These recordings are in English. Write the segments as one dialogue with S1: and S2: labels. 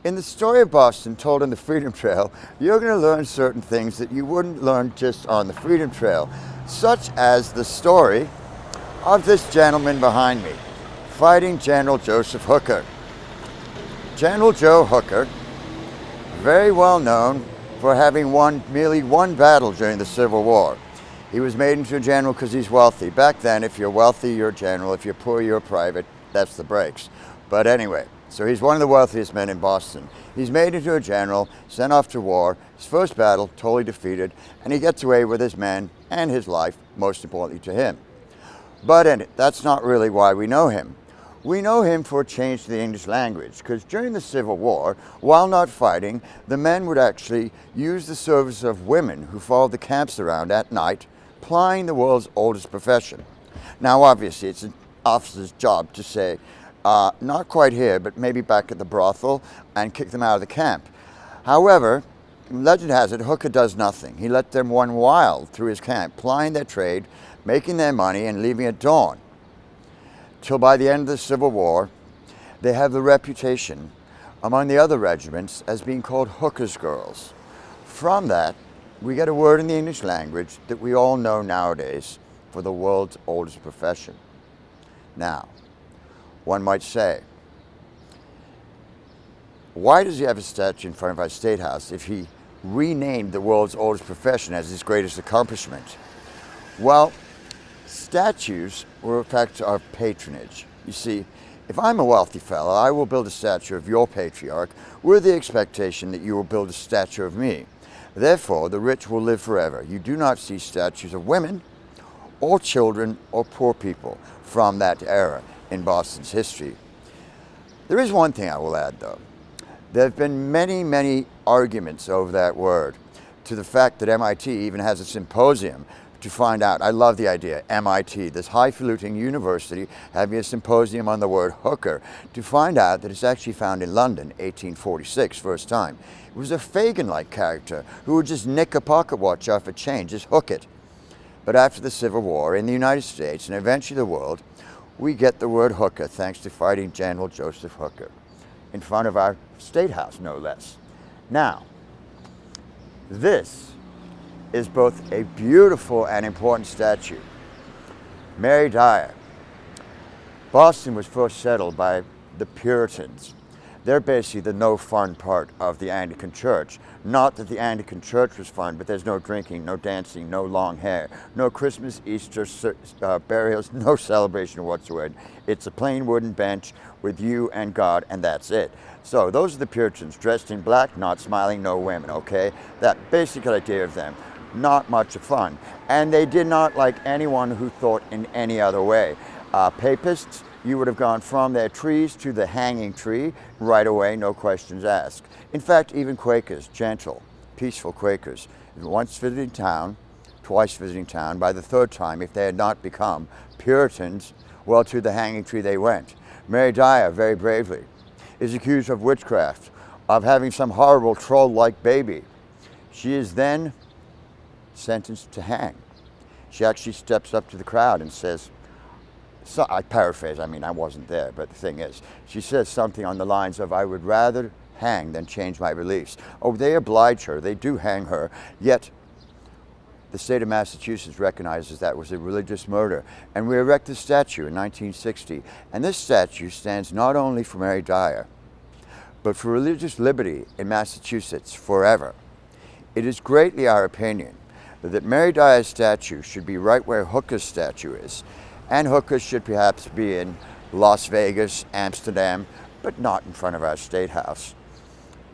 S1: In the story of Boston told on the Freedom Trail, you're going to learn certain things that you wouldn't learn just on the Freedom Trail, such as the story of this gentleman behind me, fighting General Joseph Hooker. General Joe Hooker, very well known for having won merely one battle during the Civil War. He was made into a general because he's wealthy. Back then, if you're wealthy, you're a general. If you're poor, you're a private. That's the breaks. But anyway, so he's one of the wealthiest men in Boston. He's made into a general, sent off to war. His first battle, totally defeated, and he gets away with his men and his life, most importantly to him. But that's not really why we know him. We know him for a change to the English language, because during the Civil War, while not fighting, the men would actually use the service of women who followed the camps around at night, plying the world's oldest profession. Now, obviously, it's an officer's job to say, not quite here, but maybe back at the brothel, and kick them out of the camp. However, legend has it, Hooker does nothing. He let them run wild through his camp, plying their trade, making their money, and leaving at dawn. Till by the end of the Civil War, they have the reputation among the other regiments as being called Hooker's girls. From that, we get a word in the English language that we all know nowadays for the world's oldest profession. Now, one might say, why does he have a statue in front of our State House if he renamed the world's oldest profession as his greatest accomplishment? Well, statues were a fact of patronage. You see, if I'm a wealthy fellow, I will build a statue of your patriarch with the expectation that you will build a statue of me. Therefore, the rich will live forever. You do not see statues of women or children or poor people from that era in Boston's history. There is one thing I will add, though. There have been many, many arguments over that word, to the fact that MIT even has a symposium to find out. I love the idea, MIT, this highfalutin university, having a symposium on the word hooker, to find out that it's actually found in London, 1846, first time. It was a Fagin-like character who would just nick a pocket watch off a chain, just hook it. But after the Civil War, in the United States, and eventually the world, we get the word hooker thanks to fighting General Joseph Hooker in front of our State House, no less. Now, this is both a beautiful and important statue. Mary Dyer. Boston was first settled by the Puritans. They're basically the no fun part of the Anglican Church. Not that the Anglican Church was fun, but there's no drinking, no dancing, no long hair, no Christmas, Easter, burials, no celebration whatsoever. It's a plain wooden bench with you and God, and that's it. So those are the Puritans, dressed in black, not smiling, no women, okay? That basic idea of them. Not much of fun. And they did not like anyone who thought in any other way. Papists, you would have gone from their trees to the hanging tree right away, no questions asked. In fact, even Quakers, gentle, peaceful Quakers, once visiting town, twice visiting town, by the third time, if they had not become Puritans, well, to the hanging tree they went. Mary Dyer, very bravely, is accused of witchcraft, of having some horrible troll-like baby. She is then sentenced to hang. She actually steps up to the crowd and says, so I paraphrase, I mean, I wasn't there, but the thing is, she says something on the lines of, I would rather hang than change my beliefs. Oh, they oblige her, they do hang her, yet the state of Massachusetts recognizes that was a religious murder, and we erect this statue in 1960, and this statue stands not only for Mary Dyer, but for religious liberty in Massachusetts forever. It is greatly our opinion that Mary Dyer's statue should be right where Hooker's statue is, and Hooker's should perhaps be in Las Vegas, Amsterdam, but not in front of our State House.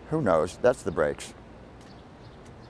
S1: Who knows? That's the breaks.